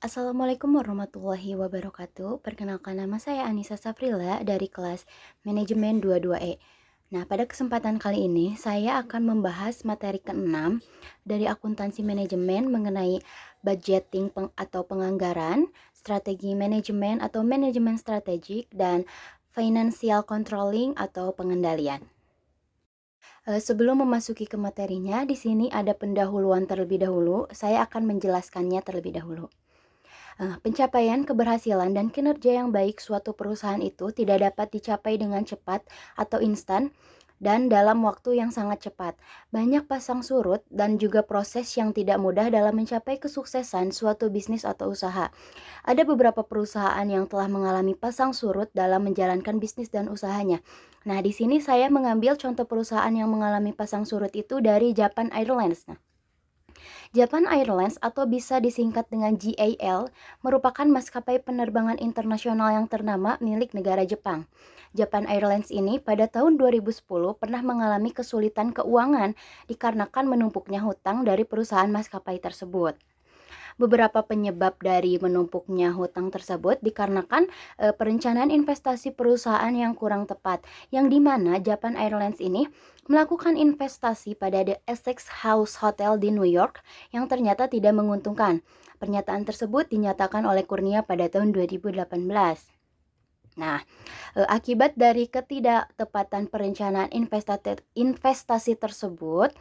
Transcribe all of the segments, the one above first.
Assalamualaikum warahmatullahi wabarakatuh. Perkenalkan nama saya Anissa Safrila dari kelas Manajemen 22E. Nah, pada kesempatan kali ini saya akan membahas materi ke-6 dari akuntansi manajemen mengenai budgeting atau penganggaran, strategi manajemen atau manajemen strategik, dan financial controlling atau pengendalian. Sebelum memasuki ke materinya, di sini ada pendahuluan terlebih dahulu. Saya akan menjelaskannya terlebih dahulu. Pencapaian keberhasilan dan kinerja yang baik suatu perusahaan itu tidak dapat dicapai dengan cepat atau instan dan dalam waktu yang sangat cepat. Banyak pasang surut dan juga proses yang tidak mudah dalam mencapai kesuksesan suatu bisnis atau usaha. Ada beberapa perusahaan yang telah mengalami pasang surut dalam menjalankan bisnis dan usahanya. Nah, di sini saya mengambil contoh perusahaan yang mengalami pasang surut itu dari Japan Airlines. Japan Airlines atau bisa disingkat dengan JAL merupakan maskapai penerbangan internasional yang ternama milik negara Jepang. Japan Airlines ini pada tahun 2010 pernah mengalami kesulitan keuangan dikarenakan menumpuknya hutang dari perusahaan maskapai tersebut. Beberapa penyebab dari menumpuknya hutang tersebut dikarenakan perencanaan investasi perusahaan yang kurang tepat, yang dimana Japan Airlines ini melakukan investasi pada The Essex House Hotel di New York yang ternyata tidak menguntungkan. Pernyataan tersebut dinyatakan oleh Kurnia pada tahun 2018. Nah, akibat dari ketidaktepatan perencanaan investasi tersebut,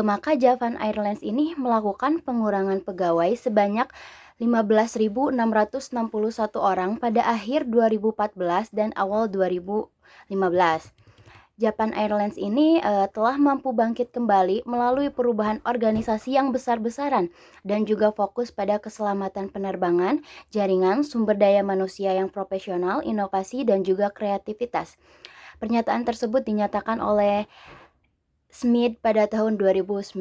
maka Japan Airlines ini melakukan pengurangan pegawai sebanyak 15.661 orang pada akhir 2014 dan awal 2015. Japan Airlines ini telah mampu bangkit kembali melalui perubahan organisasi yang besar-besaran dan juga fokus pada keselamatan penerbangan, jaringan, sumber daya manusia yang profesional, inovasi, dan juga kreativitas. Pernyataan tersebut dinyatakan oleh Smith pada tahun 2019.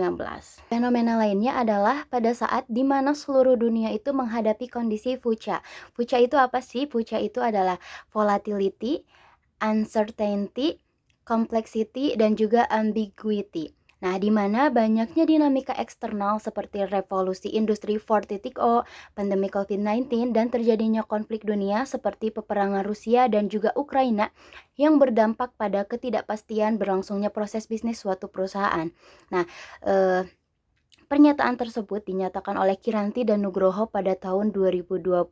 Fenomena lainnya adalah pada saat di mana seluruh dunia itu menghadapi kondisi fucha. Fucha itu apa sih? Fucha itu adalah volatility, uncertainty, complexity, dan juga ambiguity. Nah, di mana banyaknya dinamika eksternal seperti revolusi industri 4.0, pandemi COVID-19, dan terjadinya konflik dunia seperti peperangan Rusia dan juga Ukraina yang berdampak pada ketidakpastian berlangsungnya proses bisnis suatu perusahaan. Nah, pernyataan tersebut dinyatakan oleh Kiranti dan Nugroho pada tahun 2022.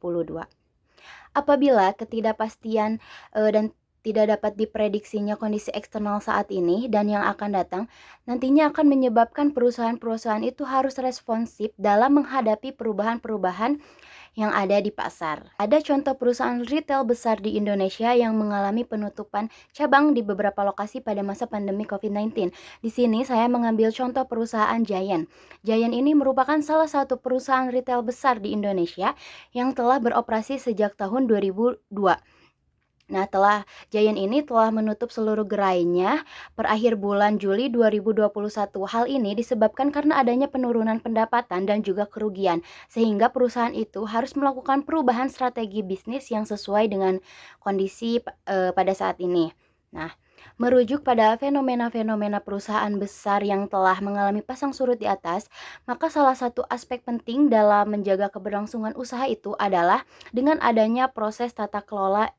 Apabila ketidakpastian dan tidak dapat diprediksinya kondisi eksternal saat ini dan yang akan datang, nantinya akan menyebabkan perusahaan-perusahaan itu harus responsif dalam menghadapi perubahan-perubahan yang ada di pasar. Ada contoh perusahaan retail besar di Indonesia yang mengalami penutupan cabang di beberapa lokasi pada masa pandemi COVID-19. Di sini saya mengambil contoh perusahaan Giant. Giant ini merupakan salah satu perusahaan retail besar di Indonesia yang telah beroperasi sejak tahun 2002. Nah, Giant ini telah menutup seluruh gerainya per akhir bulan Juli 2021. Hal ini disebabkan karena adanya penurunan pendapatan dan juga kerugian, sehingga perusahaan itu harus melakukan perubahan strategi bisnis yang sesuai dengan kondisi pada saat ini. Nah, merujuk pada fenomena-fenomena perusahaan besar yang telah mengalami pasang surut di atas, maka salah satu aspek penting dalam menjaga keberlangsungan usaha itu adalah dengan adanya proses tata kelola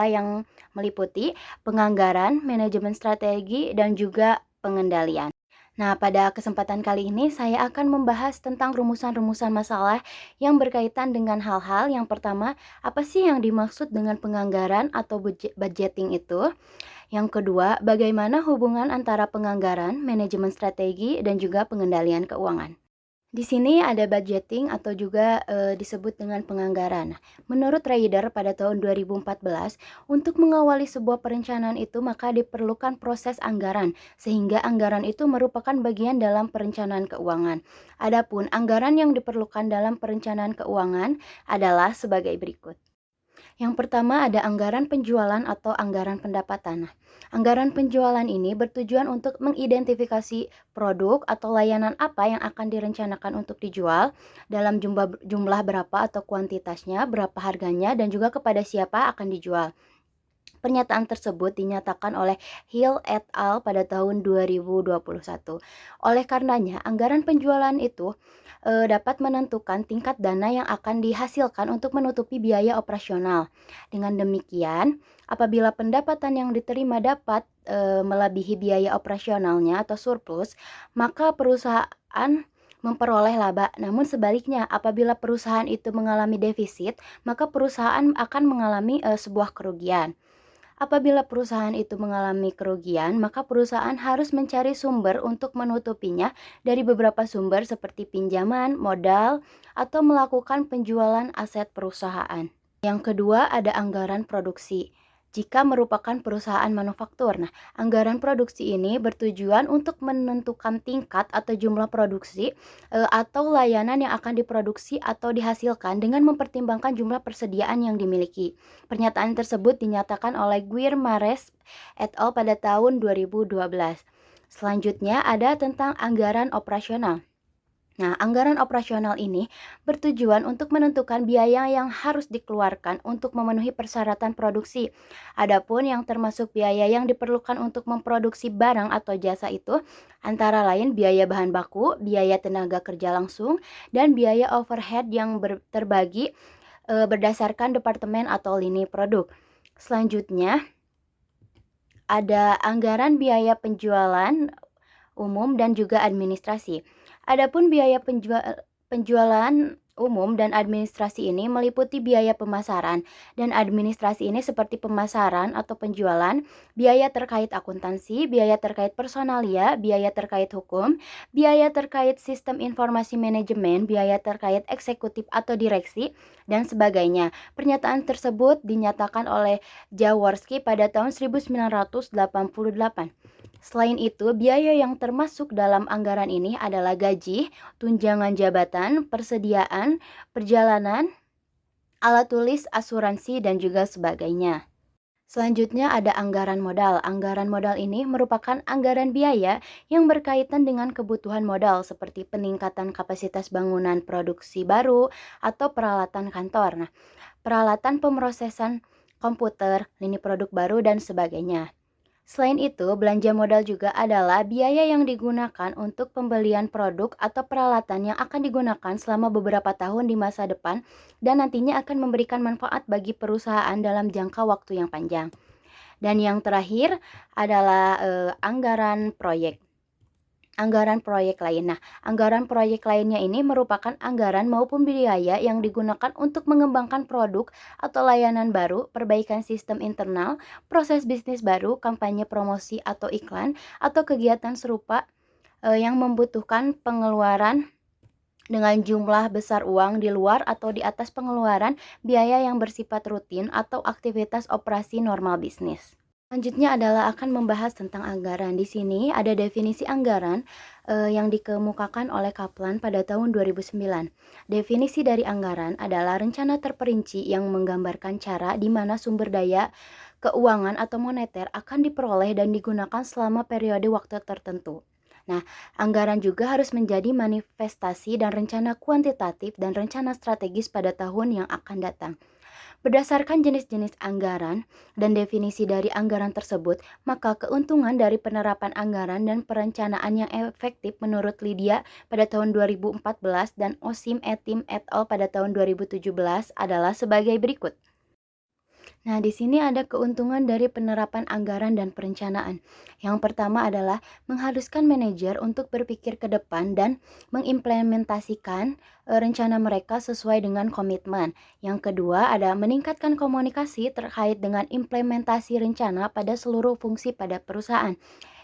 yang meliputi penganggaran, manajemen strategi, dan juga pengendalian. Nah, pada kesempatan kali ini saya akan membahas tentang rumusan-rumusan masalah yang berkaitan dengan hal-hal yang pertama, apa sih yang dimaksud dengan penganggaran atau budgeting itu? Yang kedua, bagaimana hubungan antara penganggaran, manajemen strategi, dan juga pengendalian keuangan? Di sini ada budgeting atau juga disebut dengan penganggaran. Menurut Raider pada tahun 2014, untuk mengawali sebuah perencanaan itu maka diperlukan proses anggaran, sehingga anggaran itu merupakan bagian dalam perencanaan keuangan. Adapun anggaran yang diperlukan dalam perencanaan keuangan adalah sebagai berikut. Yang pertama ada anggaran penjualan atau anggaran pendapatan. Nah, anggaran penjualan ini bertujuan untuk mengidentifikasi produk atau layanan apa yang akan direncanakan untuk dijual dalam jumlah berapa atau kuantitasnya, berapa harganya, dan juga kepada siapa akan dijual. Pernyataan tersebut dinyatakan oleh Hill et al. Pada tahun 2021. Oleh karenanya, anggaran penjualan itu dapat menentukan tingkat dana yang akan dihasilkan untuk menutupi biaya operasional. Dengan demikian, apabila pendapatan yang diterima dapat melebihi biaya operasionalnya atau surplus, maka perusahaan memperoleh laba. Namun sebaliknya, apabila perusahaan itu mengalami defisit, maka perusahaan akan mengalami sebuah kerugian. Apabila perusahaan itu mengalami kerugian, maka perusahaan harus mencari sumber untuk menutupinya dari beberapa sumber seperti pinjaman, modal, atau melakukan penjualan aset perusahaan. Yang kedua ada anggaran produksi. Jika merupakan perusahaan manufaktur. Nah, anggaran produksi ini bertujuan untuk menentukan tingkat atau jumlah produksi atau layanan yang akan diproduksi atau dihasilkan dengan mempertimbangkan jumlah persediaan yang dimiliki. Pernyataan tersebut dinyatakan oleh Guir Mares et al. Pada tahun 2012. Selanjutnya ada tentang anggaran operasional. Nah, anggaran operasional ini bertujuan untuk menentukan biaya yang harus dikeluarkan untuk memenuhi persyaratan produksi. Adapun yang termasuk biaya yang diperlukan untuk memproduksi barang atau jasa itu antara lain biaya bahan baku, biaya tenaga kerja langsung, dan biaya overhead yang terbagi berdasarkan departemen atau lini produk. Selanjutnya, ada anggaran biaya penjualan umum dan juga administrasi. Adapun biaya penjualan umum dan administrasi ini meliputi biaya pemasaran dan administrasi ini seperti pemasaran atau penjualan, biaya terkait akuntansi, biaya terkait personalia, biaya terkait hukum, biaya terkait sistem informasi manajemen, biaya terkait eksekutif atau direksi, dan sebagainya. Pernyataan tersebut dinyatakan oleh Jaworski pada tahun 1988. Selain itu, biaya yang termasuk dalam anggaran ini adalah gaji, tunjangan jabatan, persediaan, perjalanan, alat tulis, asuransi, dan juga sebagainya. Selanjutnya ada anggaran modal. Anggaran modal ini merupakan anggaran biaya yang berkaitan dengan kebutuhan modal seperti peningkatan kapasitas bangunan produksi baru atau peralatan kantor. Nah, peralatan pemrosesan komputer, lini produk baru, dan sebagainya. Selain itu, belanja modal juga adalah biaya yang digunakan untuk pembelian produk atau peralatan yang akan digunakan selama beberapa tahun di masa depan dan nantinya akan memberikan manfaat bagi perusahaan dalam jangka waktu yang panjang. Dan yang terakhir adalah anggaran proyek. Anggaran proyek lain. Nah, anggaran proyek lainnya ini merupakan anggaran maupun biaya yang digunakan untuk mengembangkan produk atau layanan baru, perbaikan sistem internal, proses bisnis baru, kampanye promosi atau iklan, atau kegiatan serupa yang membutuhkan pengeluaran dengan jumlah besar uang di luar atau di atas pengeluaran biaya yang bersifat rutin atau aktivitas operasi normal bisnis. Selanjutnya adalah akan membahas tentang anggaran. Di sini ada definisi anggaran yang dikemukakan oleh Kaplan pada tahun 2009. Definisi dari anggaran adalah rencana terperinci yang menggambarkan cara di mana sumber daya keuangan atau moneter akan diperoleh dan digunakan selama periode waktu tertentu. Nah, anggaran juga harus menjadi manifestasi dan rencana kuantitatif dan rencana strategis pada tahun yang akan datang. Berdasarkan jenis-jenis anggaran dan definisi dari anggaran tersebut, maka keuntungan dari penerapan anggaran dan perencanaan yang efektif menurut Lydia pada tahun 2014 dan Osim Etim et al. Pada tahun 2017 adalah sebagai berikut. Nah, di sini ada keuntungan dari penerapan anggaran dan perencanaan. Yang pertama adalah mengharuskan manajer untuk berpikir ke depan dan mengimplementasikan rencana mereka sesuai dengan komitmen. Yang kedua ada meningkatkan komunikasi terkait dengan implementasi rencana pada seluruh fungsi pada perusahaan.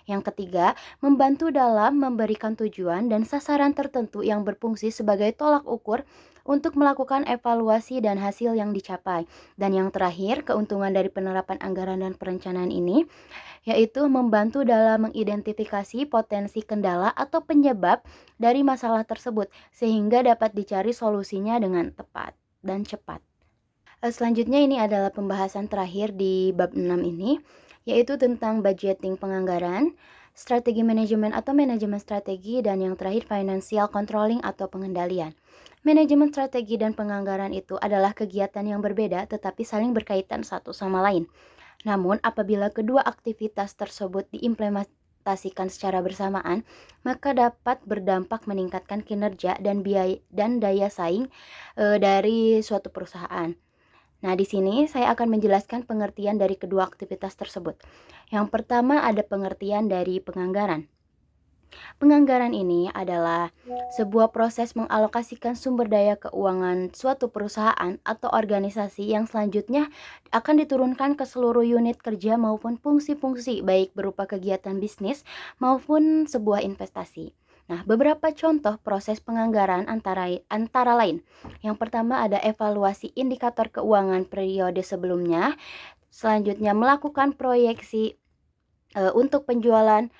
Yang ketiga, membantu dalam memberikan tujuan dan sasaran tertentu yang berfungsi sebagai tolak ukur untuk melakukan evaluasi dan hasil yang dicapai. Dan yang terakhir, keuntungan dari penerapan anggaran dan perencanaan ini yaitu membantu dalam mengidentifikasi potensi kendala atau penyebab dari masalah tersebut sehingga dapat dicari solusinya dengan tepat dan cepat. Selanjutnya ini adalah pembahasan terakhir di bab 6 ini, yaitu tentang budgeting penganggaran, strategi manajemen atau manajemen strategi, dan yang terakhir financial controlling atau pengendalian. Manajemen strategi dan penganggaran itu adalah kegiatan yang berbeda tetapi saling berkaitan satu sama lain. Namun, apabila kedua aktivitas tersebut diimplementasikan secara bersamaan, maka dapat berdampak meningkatkan kinerja dan biaya dan daya saing dari suatu perusahaan. Nah, di sini saya akan menjelaskan pengertian dari kedua aktivitas tersebut. Yang pertama ada pengertian dari penganggaran. Penganggaran ini adalah sebuah proses mengalokasikan sumber daya keuangan suatu perusahaan atau organisasi yang selanjutnya akan diturunkan ke seluruh unit kerja maupun fungsi-fungsi, baik berupa kegiatan bisnis maupun sebuah investasi. Nah, beberapa contoh proses penganggaran antara lain. Yang pertama ada evaluasi indikator keuangan periode sebelumnya, selanjutnya melakukan proyeksi untuk penjualan,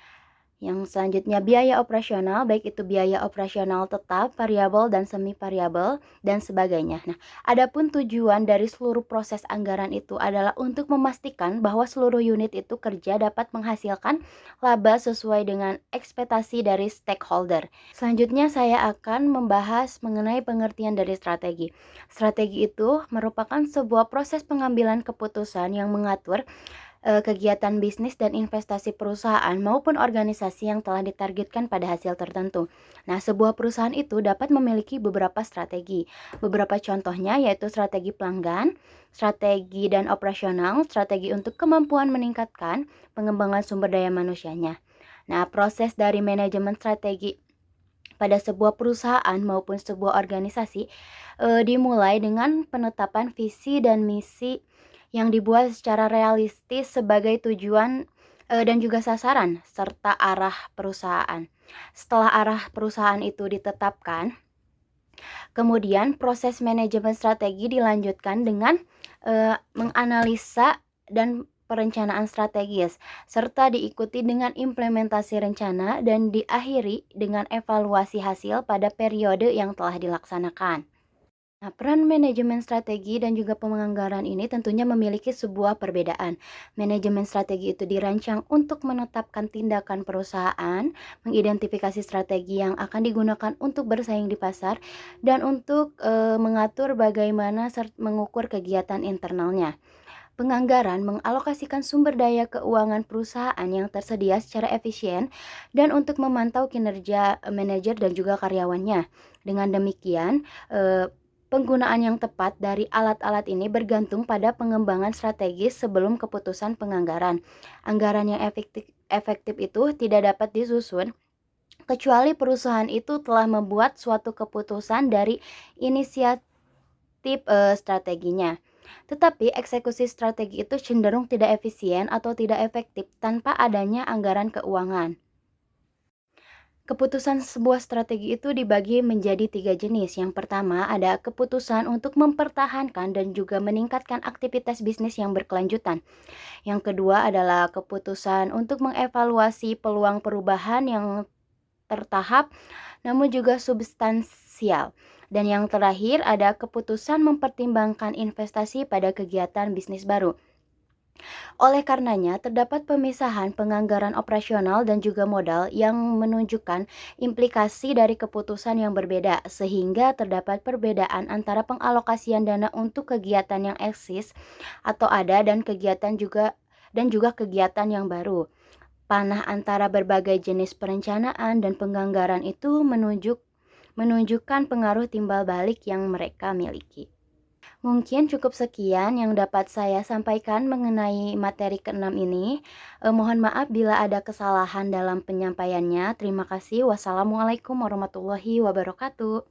yang selanjutnya biaya operasional, baik itu biaya operasional tetap, variabel, dan semi variabel, dan sebagainya. Nah, adapun tujuan dari seluruh proses anggaran itu adalah untuk memastikan bahwa seluruh unit itu kerja dapat menghasilkan laba sesuai dengan ekspektasi dari stakeholder. Selanjutnya saya akan membahas mengenai pengertian dari strategi. Strategi itu merupakan sebuah proses pengambilan keputusan yang mengatur kegiatan bisnis dan investasi perusahaan maupun organisasi yang telah ditargetkan pada hasil tertentu. Nah, sebuah perusahaan itu dapat memiliki beberapa strategi. Beberapa contohnya yaitu strategi pelanggan, strategi dan operasional, strategi untuk kemampuan meningkatkan pengembangan sumber daya manusianya. Nah, proses dari manajemen strategi pada sebuah perusahaan maupun sebuah organisasi dimulai dengan penetapan visi dan misi yang dibuat secara realistis sebagai tujuan dan juga sasaran serta arah perusahaan. Setelah arah perusahaan itu ditetapkan, kemudian proses manajemen strategi dilanjutkan dengan menganalisa dan perencanaan strategis, serta diikuti dengan implementasi rencana dan diakhiri dengan evaluasi hasil pada periode yang telah dilaksanakan. Nah, peran manajemen strategi dan juga penganggaran ini tentunya memiliki sebuah perbedaan. Manajemen strategi itu dirancang untuk menetapkan tindakan perusahaan, mengidentifikasi strategi yang akan digunakan untuk bersaing di pasar, dan untuk mengatur bagaimana mengukur kegiatan internalnya. Penganggaran mengalokasikan sumber daya keuangan perusahaan yang tersedia secara efisien dan untuk memantau kinerja manajer dan juga karyawannya. Dengan demikian, penggunaan yang tepat dari alat-alat ini bergantung pada pengembangan strategis sebelum keputusan penganggaran. Anggaran yang efektif itu tidak dapat disusun kecuali perusahaan itu telah membuat suatu keputusan dari inisiatif strateginya. Tetapi eksekusi strategi itu cenderung tidak efisien atau tidak efektif tanpa adanya anggaran keuangan. Keputusan sebuah strategi itu dibagi menjadi 3 jenis. Yang pertama ada keputusan untuk mempertahankan dan juga meningkatkan aktivitas bisnis yang berkelanjutan. Yang kedua adalah keputusan untuk mengevaluasi peluang perubahan yang tertahap namun juga substansial. Dan yang terakhir ada keputusan mempertimbangkan investasi pada kegiatan bisnis baru. Oleh karenanya, terdapat pemisahan penganggaran operasional dan juga modal yang menunjukkan implikasi dari keputusan yang berbeda, sehingga terdapat perbedaan antara pengalokasian dana untuk kegiatan yang eksis atau ada dan juga kegiatan yang baru. Panah antara berbagai jenis perencanaan dan penganggaran itu menunjukkan pengaruh timbal balik yang mereka miliki. Mungkin cukup sekian yang dapat saya sampaikan mengenai materi keenam ini. Mohon maaf bila ada kesalahan dalam penyampaiannya. Terima kasih. Wassalamualaikum warahmatullahi wabarakatuh.